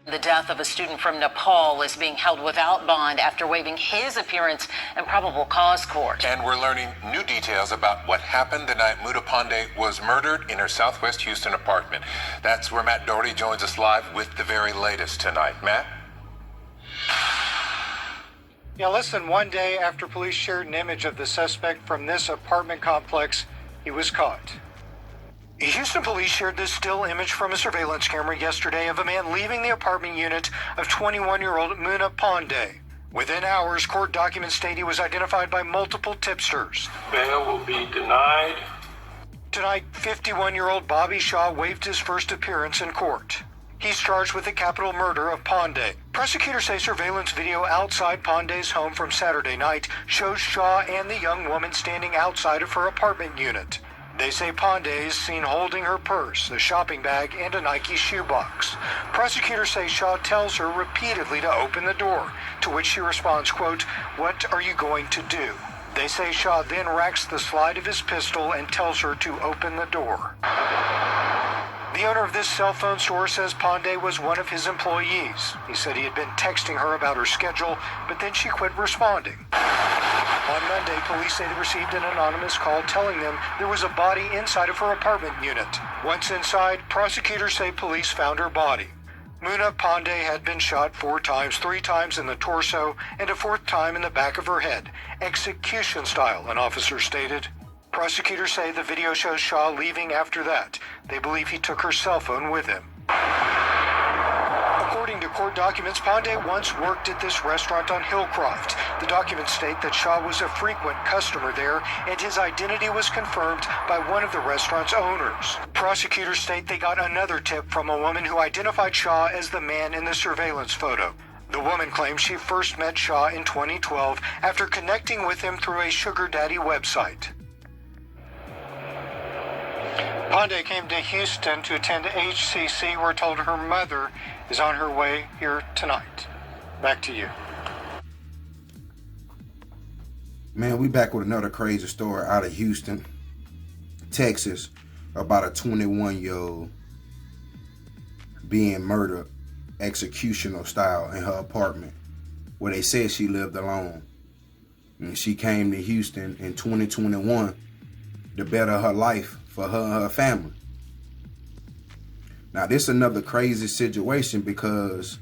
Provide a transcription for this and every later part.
The death of a student from Nepal is being held without bond after waiving his appearance in probable cause court. And we're learning new details about what happened the night Muna Pandey was murdered in her Southwest Houston apartment. That's where Matt Doherty joins us live with the very latest tonight. Matt? Yeah, less than 1 day after police shared an image of the suspect from this apartment complex, he was caught. Houston police shared this still image from a surveillance camera yesterday of a man leaving the apartment unit of 21-year-old Muna Pandey. Within hours, court documents state he was identified by multiple tipsters. Bail will be denied. Tonight, 51-year-old Bobby Shaw waived his first appearance in court. He's charged with the capital murder of Pandey. Prosecutors say surveillance video outside Pandey's home from Saturday night shows Shaw and the young woman standing outside of her apartment unit. They say Pandey is seen holding her purse, a shopping bag, and a Nike shoebox. Prosecutors say Shaw tells her repeatedly to open the door, to which she responds, quote, "What are you going to do?" They say Shaw then racks the slide of his pistol and tells her to open the door. The owner of this cell phone store says Pandey was one of his employees. He said he had been texting her about her schedule, but then she quit responding. On Monday, police say they received an anonymous call telling them there was a body inside of her apartment unit. Once inside, prosecutors say police found her body. Muna Pandey had been shot 4 times, 3 times in the torso, and a 4th time in the back of her head. Execution style, an officer stated. Prosecutors say the video shows Shaw leaving after that. They believe he took her cell phone with him. According to court documents, Pandey once worked at this restaurant on Hillcroft. The documents state that Shaw was a frequent customer there, and his identity was confirmed by one of the restaurant's owners. Prosecutors state they got another tip from a woman who identified Shaw as the man in the surveillance photo. The woman claims she first met Shaw in 2012 after connecting with him through a sugar daddy website. Pandey came to Houston to attend HCC. We're told her mother is on her way here tonight. Back to you. Man, we back with another crazy story out of Houston, Texas, about a 21-year-old being murdered executional style in her apartment, where they said she lived alone. And she came to Houston in 2021 to better her life for her and her family. Now, this is another crazy situation because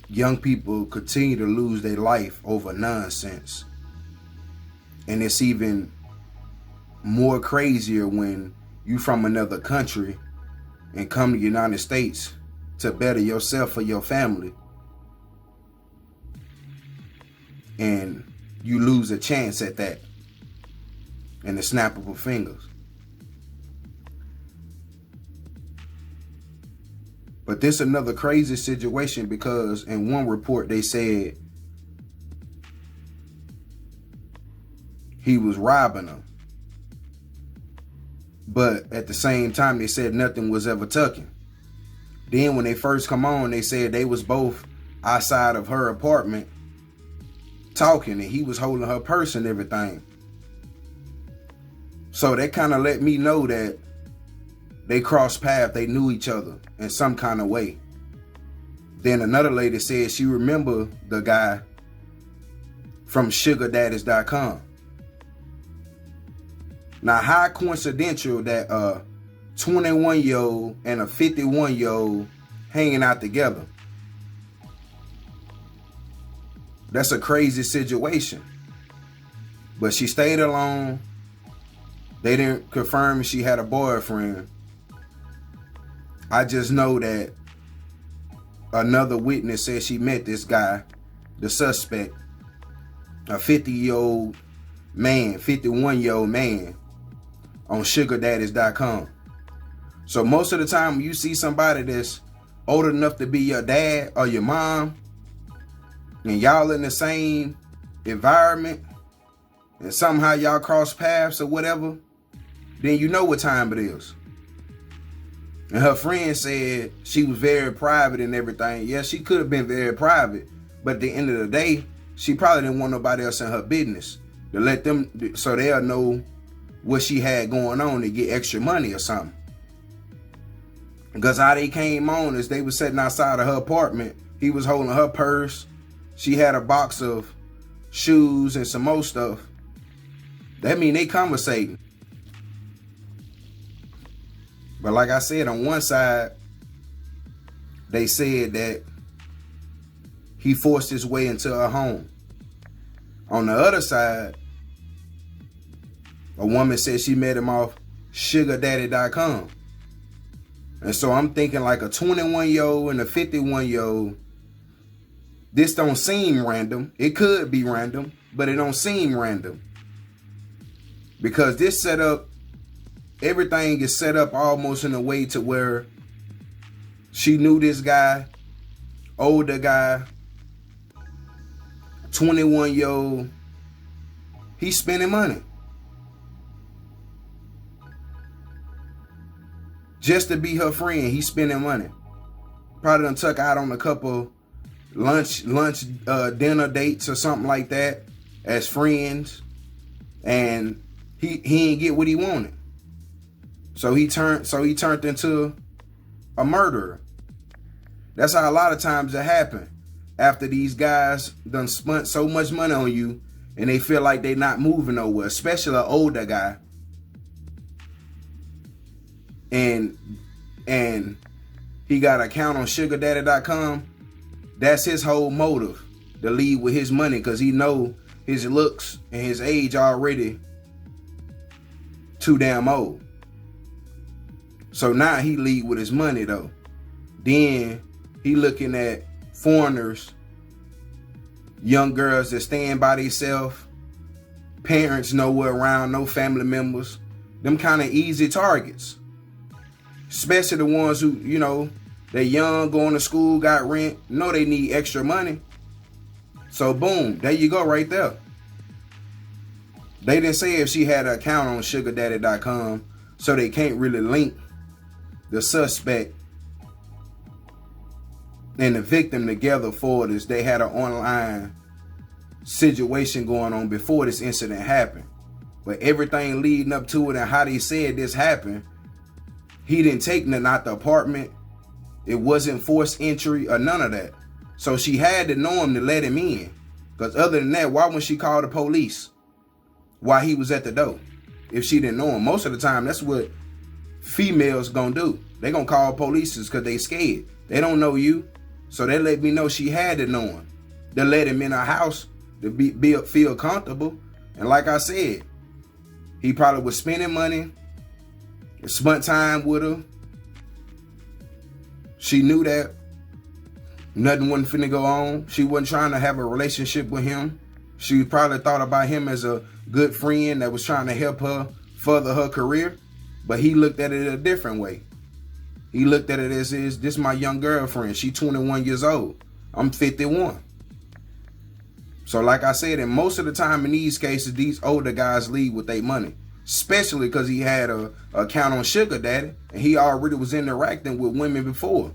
young people continue to lose their life over nonsense. And it's even more crazier when you from another country and come to the United States to better yourself or your family, and you lose a chance at that in the snap of her fingers. But this is another crazy situation because in one report they said he was robbing her. But at the same time they said nothing was ever taken. Then when they first come on, they said they was both outside of her apartment talking and he was holding her purse and everything. So that kind of let me know that they crossed paths, they knew each other in some kind of way. Then another lady said she remembered the guy from sugardaddies.com. Now, how coincidental that a 21-year-old and a 51-year-old hanging out together. That's a crazy situation. But she stayed alone. They didn't confirm she had a boyfriend. I just know that another witness said she met this guy, the suspect, a 50-year-old man, 51-year-old man on sugardaddies.com. So most of the time when you see somebody that's old enough to be your dad or your mom, and y'all in the same environment, and somehow y'all cross paths or whatever, then you know what time it is. And her friend said she was very private and everything. Yeah, she could have been very private, but at the end of the day, she probably didn't want nobody else in her business to let them, so they'll know what she had going on to get extra money or something. Because how they came on is they was sitting outside of her apartment. He was holding her purse. She had a box of shoes and some more stuff. That mean they conversating. But like I said, on one side, they said that he forced his way into her home. On the other side, a woman said she met him off sugardaddy.com. And so I'm thinking like a 21-year-old and a 51-year-old. This don't seem random. It could be random, but it don't seem random. Because this setup, everything is set up almost in a way to where she knew this guy, older guy, 21-year-old. He's spending money. Just to be her friend, he's spending money. Probably done took out on a couple lunch, dinner dates or something like that as friends. And he didn't get what he wanted. So he turned into a murderer. That's how a lot of times it happen. After these guys done spent so much money on you and they feel like they not moving nowhere, especially an older guy. And he got an account on sugardaddy.com. That's his whole motive, to lead with his money, because he know his looks and his age already too damn old. So now he lead with his money though. Then he looking at foreigners, young girls that stand by themselves, parents nowhere around, no family members, them kind of easy targets. Especially the ones who, you know, they young, going to school, got rent, know they need extra money. So boom, there you go right there. They didn't say if she had an account on sugardaddy.com, so they can't really link the suspect and the victim together for this. They had an online situation going on before this incident happened. But everything leading up to it and how they said this happened, he didn't take nothing out the apartment. It wasn't forced entry or none of that. So she had to know him to let him in. Because other than that, why wouldn't she call the police while he was at the door? If she didn't know him. Most of the time, that's what females gonna do. They gonna call police because they scared. They don't know you. So they let me know she had to know him. They let him in her house to feel comfortable. And like I said, he probably was spending money, spent time with her. She knew that nothing wasn't finna go on. She wasn't trying to have a relationship with him. She probably thought about him as a good friend that was trying to help her further her career. But he looked at it a different way. He looked at it as this my young girlfriend. She 21 years old. I'm 51. So like I said, and most of the time in these cases, these older guys lead with their money. Especially because he had a account on Sugar Daddy and he already was interacting with women before.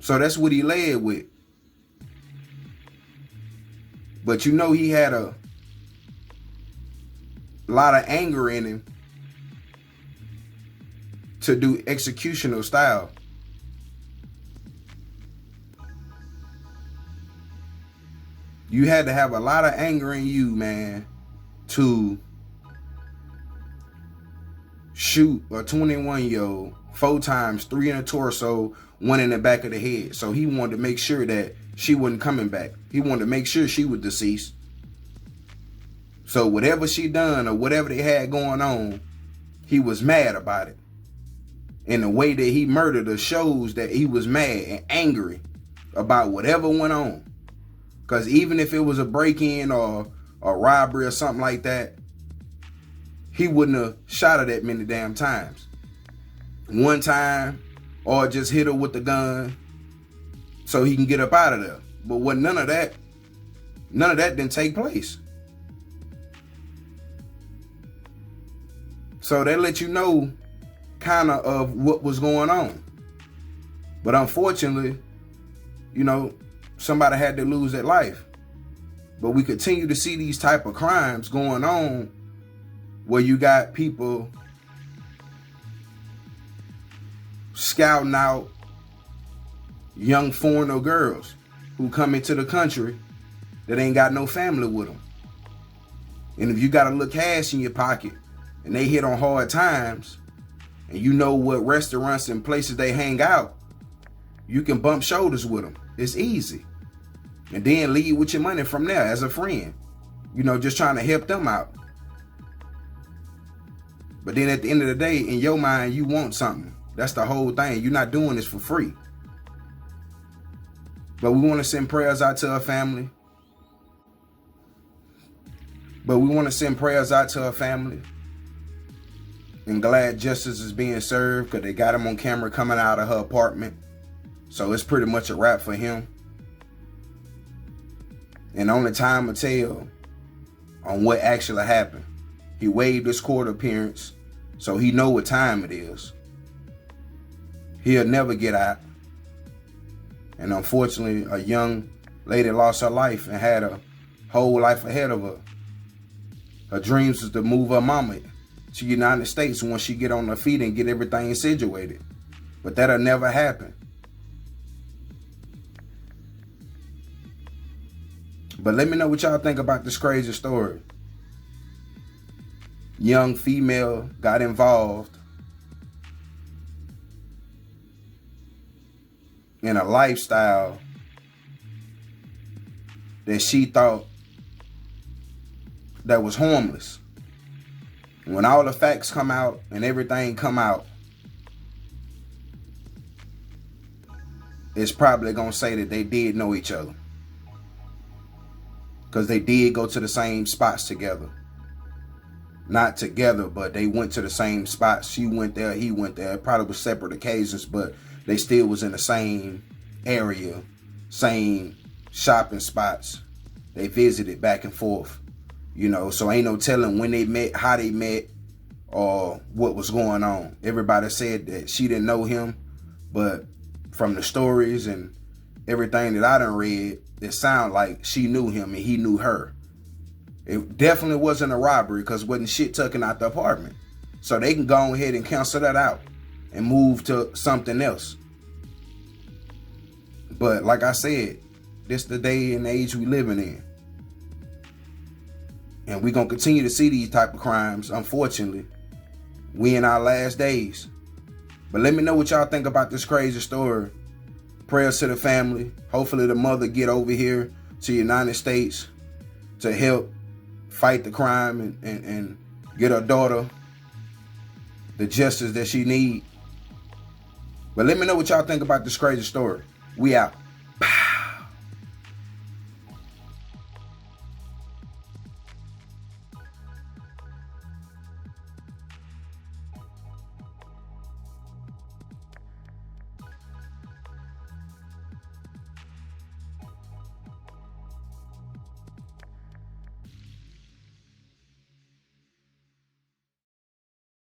So that's what he led with. But you know he had a lot of anger in him to do executional style. You had to have a lot of anger in you, man, to shoot a 21-year-old 4 times, 3 in the torso, 1 in the back of the head. So he wanted to make sure that she wasn't coming back. He wanted to make sure she was deceased. So whatever she done or whatever they had going on, he was mad about it. And the way that he murdered her shows that he was mad and angry about whatever went on. Because even if it was a break-in or a robbery or something like that, he wouldn't have shot her that many damn times. One time, or just hit her with the gun so he can get up out of there. But what none of that didn't take place. So they let you know kind of what was going on. But unfortunately, you know, somebody had to lose their life. But we continue to see these type of crimes going on where you got people scouting out young foreigner girls who come into the country that ain't got no family with them. And if you got a little cash in your pocket and they hit on hard times and you know what restaurants and places they hang out, you can bump shoulders with them. It's easy. And then leave with your money from there as a friend. You know, just trying to help them out. But then at the end of the day, in your mind, you want something. That's the whole thing. You're not doing this for free. But we want to send prayers out to her family. And glad justice is being served because they got him on camera coming out of her apartment. So it's pretty much a wrap for him. And only time will tell on what actually happened. He waived his court appearance, so he know what time it is. He'll never get out. And unfortunately, a young lady lost her life and had a whole life ahead of her. Her dreams was to move her mama to the United States once she get on her feet and get everything situated. But that'll never happen. But let me know what y'all think about this crazy story. Young female got involved in a lifestyle that she thought that was harmless. When all the facts come out and everything come out, it's probably gonna say that they did know each other. Because they did go to the same spots together. Not together, but they went to the same spots. She went there, he went there. It probably was separate occasions, but they still was in the same area, same shopping spots. They visited back and forth, you know. So ain't no telling when they met, how they met, or what was going on. Everybody said that she didn't know him, but from the stories and everything that I done read, it sounded like she knew him and he knew her. It definitely wasn't a robbery because wasn't shit tucking out the apartment. So they can go ahead and cancel that out and move to something else. But like I said, this the day and age we living in. And we're going to continue to see these type of crimes, unfortunately. We in our last days. But let me know what y'all think about this crazy story. Prayers to the family. Hopefully the mother get over here to the United States to help fight the crime and get her daughter the justice that she need. But let me know what y'all think about this crazy story. We out.